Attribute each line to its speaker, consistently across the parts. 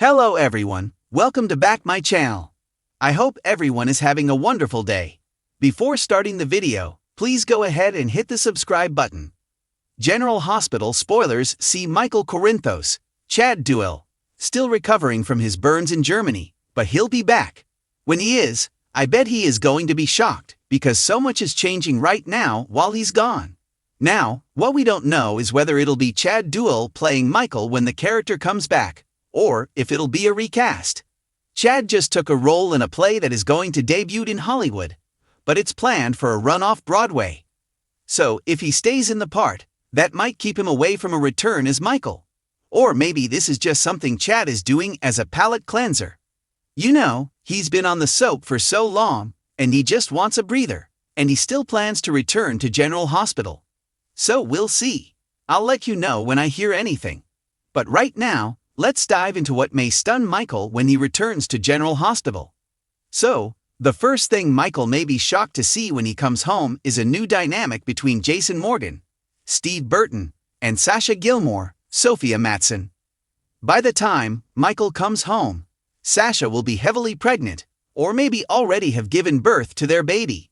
Speaker 1: Hello everyone, welcome to back my channel. I hope everyone is having a wonderful day. Before starting the video, please go ahead and hit the subscribe button. General Hospital spoilers see Michael Corinthos, Chad Duell, still recovering from his burns in Germany, but he'll be back. When he is, I bet he is going to be shocked, because so much is changing right now while he's gone. Now, what we don't know is whether it'll be Chad Duell playing Michael when the character comes back, or if it'll be a recast. Chad just took a role in a play that is going to debut in Hollywood, but it's planned for a run off Broadway. So, if he stays in the part, that might keep him away from a return as Michael. Or maybe this is just something Chad is doing as a palate cleanser. You know, he's been on the soap for so long, and he just wants a breather, and he still plans to return to General Hospital. So we'll see. I'll let you know when I hear anything. But right now, let's dive into what may stun Michael when he returns to General Hospital. So, the first thing Michael may be shocked to see when he comes home is a new dynamic between Jason Morgan, Steve Burton, and Sasha Gilmore, Sophia Matson. By the time Michael comes home, Sasha will be heavily pregnant, or maybe already have given birth to their baby.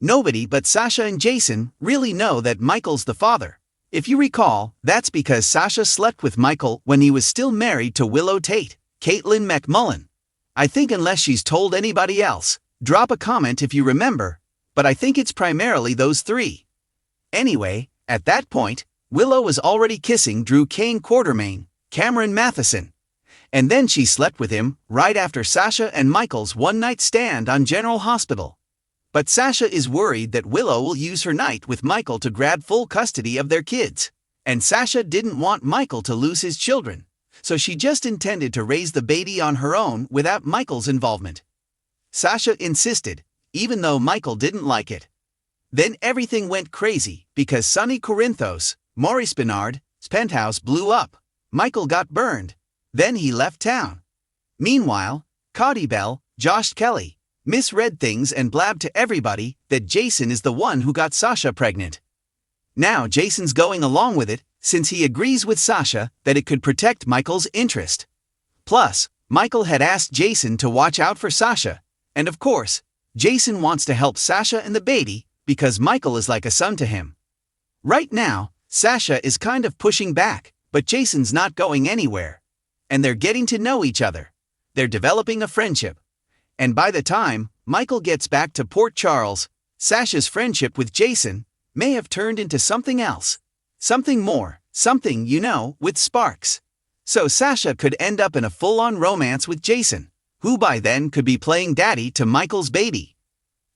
Speaker 1: Nobody but Sasha and Jason really know that Michael's the father. If you recall, that's because Sasha slept with Michael when he was still married to Willow Tate, Caitlin McMullen. I think unless she's told anybody else, drop a comment if you remember, but I think it's primarily those three. Anyway, at that point, Willow was already kissing Drew Kane Quartermain, Cameron Matheson. And then she slept with him right after Sasha and Michael's one-night stand on General Hospital. But Sasha is worried that Willow will use her night with Michael to grab full custody of their kids. And Sasha didn't want Michael to lose his children, so she just intended to raise the baby on her own without Michael's involvement. Sasha insisted, even though Michael didn't like it. Then everything went crazy because Sonny Corinthos, Maurice Benard's penthouse blew up. Michael got burned. Then he left town. Meanwhile, Cody Bell, Josh Kelly, misread things and blabbed to everybody that Jason is the one who got Sasha pregnant. Now Jason's going along with it since he agrees with Sasha that it could protect Michael's interest. Plus, Michael had asked Jason to watch out for Sasha, and of course, Jason wants to help Sasha and the baby because Michael is like a son to him. Right now, Sasha is kind of pushing back, but Jason's not going anywhere. And they're getting to know each other. They're developing a friendship. And by the time Michael gets back to Port Charles, Sasha's friendship with Jason may have turned into something else. Something more, something, with sparks. So Sasha could end up in a full-on romance with Jason, who by then could be playing daddy to Michael's baby.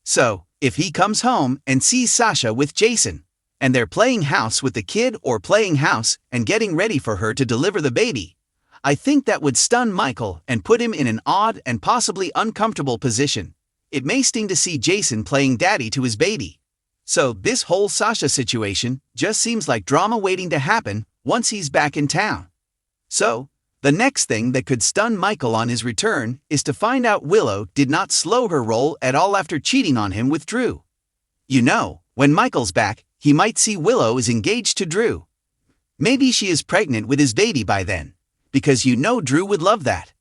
Speaker 1: So, if he comes home and sees Sasha with Jason, and they're playing house with the kid or playing house and getting ready for her to deliver the baby, I think that would stun Michael and put him in an odd and possibly uncomfortable position. It may sting to see Jason playing daddy to his baby. So this whole Sasha situation just seems like drama waiting to happen once he's back in town. So, the next thing that could stun Michael on his return is to find out Willow did not slow her roll at all after cheating on him with Drew. When Michael's back, he might see Willow is engaged to Drew. Maybe she is pregnant with his baby by then. Because Drew would love that.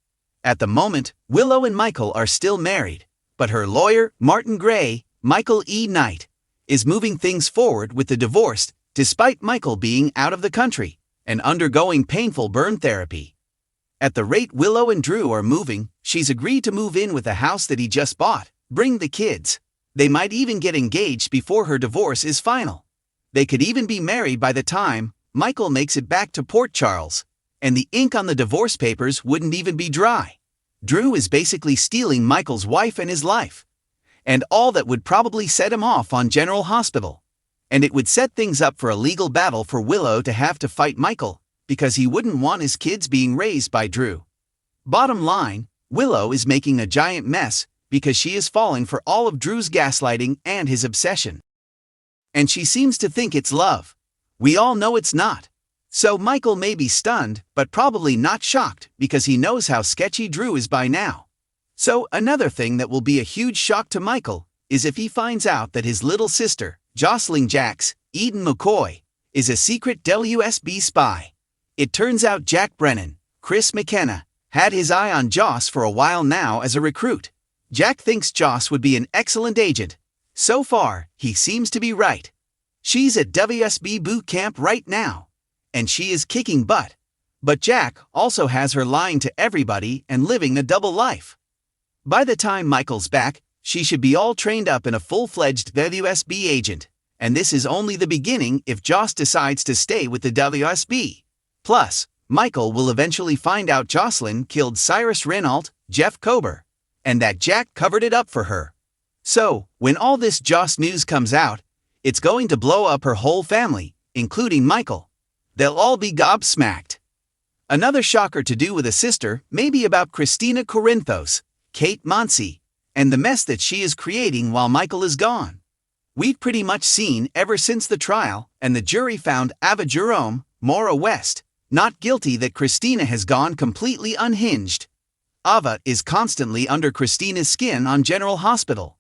Speaker 1: At the moment, Willow and Michael are still married, but her lawyer, Martin Gray, Michael E. Knight, is moving things forward with the divorce despite Michael being out of the country and undergoing painful burn therapy. At the rate Willow and Drew are moving, she's agreed to move in with the house that he just bought, bring the kids. They might even get engaged before her divorce is final. They could even be married by the time Michael makes it back to Port Charles. And the ink on the divorce papers wouldn't even be dry. Drew is basically stealing Michael's wife and his life. And all that would probably set him off on General Hospital. And it would set things up for a legal battle for Willow to have to fight Michael, because he wouldn't want his kids being raised by Drew. Bottom line, Willow is making a giant mess because she is falling for all of Drew's gaslighting and his obsession. And she seems to think it's love. We all know it's not. So Michael may be stunned, but probably not shocked because he knows how sketchy Drew is by now. So another thing that will be a huge shock to Michael is if he finds out that his little sister, Jocelyn Jax, Eden McCoy, is a secret WSB spy. It turns out Jack Brennan, Chris McKenna, had his eye on Joss for a while now as a recruit. Jack thinks Joss would be an excellent agent. So far, he seems to be right. She's at WSB boot camp right now, and she is kicking butt. But Jack also has her lying to everybody and living a double life. By the time Michael's back, she should be all trained up in a full-fledged WSB agent, and this is only the beginning if Joss decides to stay with the WSB. Plus, Michael will eventually find out Jocelyn killed Cyrus Renault, Jeff Kober, and that Jack covered it up for her. So, when all this Joss news comes out, it's going to blow up her whole family, including Michael. They'll all be gobsmacked. Another shocker to do with a sister may be about Christina Corinthos, Kate Monsey, and the mess that she is creating while Michael is gone. We've pretty much seen ever since the trial and the jury found Ava Jerome, Maura West, not guilty that Christina has gone completely unhinged. Ava is constantly under Christina's skin on General Hospital.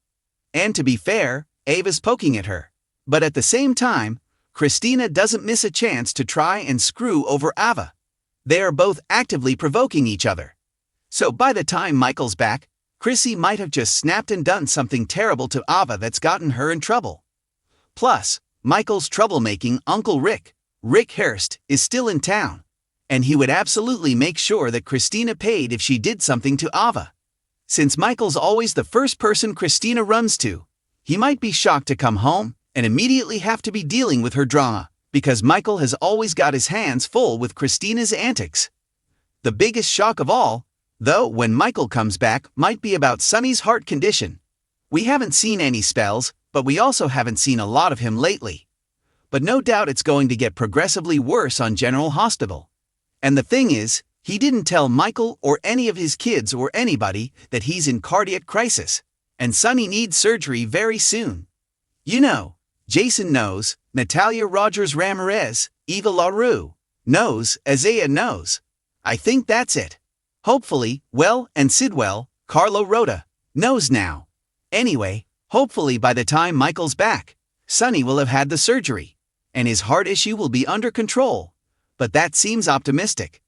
Speaker 1: And to be fair, Ava's poking at her. But at the same time, Christina doesn't miss a chance to try and screw over Ava. They are both actively provoking each other. So by the time Michael's back, Chrissy might have just snapped and done something terrible to Ava that's gotten her in trouble. Plus, Michael's troublemaking Uncle Rick Hurst, is still in town, and he would absolutely make sure that Christina paid if she did something to Ava. Since Michael's always the first person Christina runs to, he might be shocked to come home and immediately have to be dealing with her drama, because Michael has always got his hands full with Christina's antics. The biggest shock of all, though, when Michael comes back, might be about Sonny's heart condition. We haven't seen any spells, but we also haven't seen a lot of him lately. But no doubt it's going to get progressively worse on General Hospital. And the thing is, he didn't tell Michael or any of his kids or anybody that he's in cardiac crisis, and Sonny needs surgery very soon. You know, Jason knows, Natalia Rogers Ramirez, Eva LaRue knows, Isaiah knows. I think that's it. Hopefully, Well and Sidwell, Carlo Rota, knows now. Anyway, hopefully by the time Michael's back, Sonny will have had the surgery, and his heart issue will be under control. But that seems optimistic.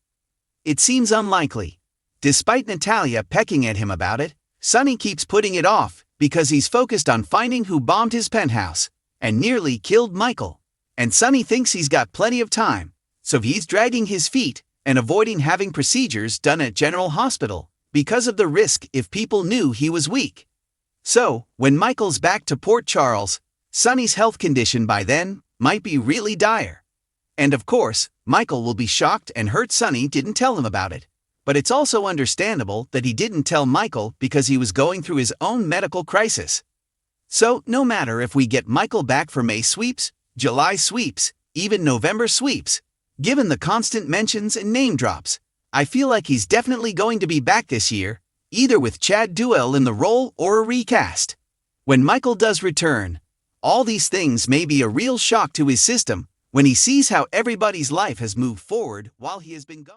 Speaker 1: It seems unlikely. Despite Natalia pecking at him about it, Sonny keeps putting it off because he's focused on finding who bombed his penthouse and nearly killed Michael. And Sonny thinks he's got plenty of time, so he's dragging his feet and avoiding having procedures done at General Hospital because of the risk if people knew he was weak. So, when Michael's back to Port Charles, Sonny's health condition by then might be really dire. And of course, Michael will be shocked and hurt Sonny didn't tell him about it. But it's also understandable that he didn't tell Michael because he was going through his own medical crisis. So, no matter if we get Michael back for May sweeps, July sweeps, even November sweeps, given the constant mentions and name drops, I feel like he's definitely going to be back this year, either with Chad Duell in the role or a recast. When Michael does return, all these things may be a real shock to his system when he sees how everybody's life has moved forward while he has been gone.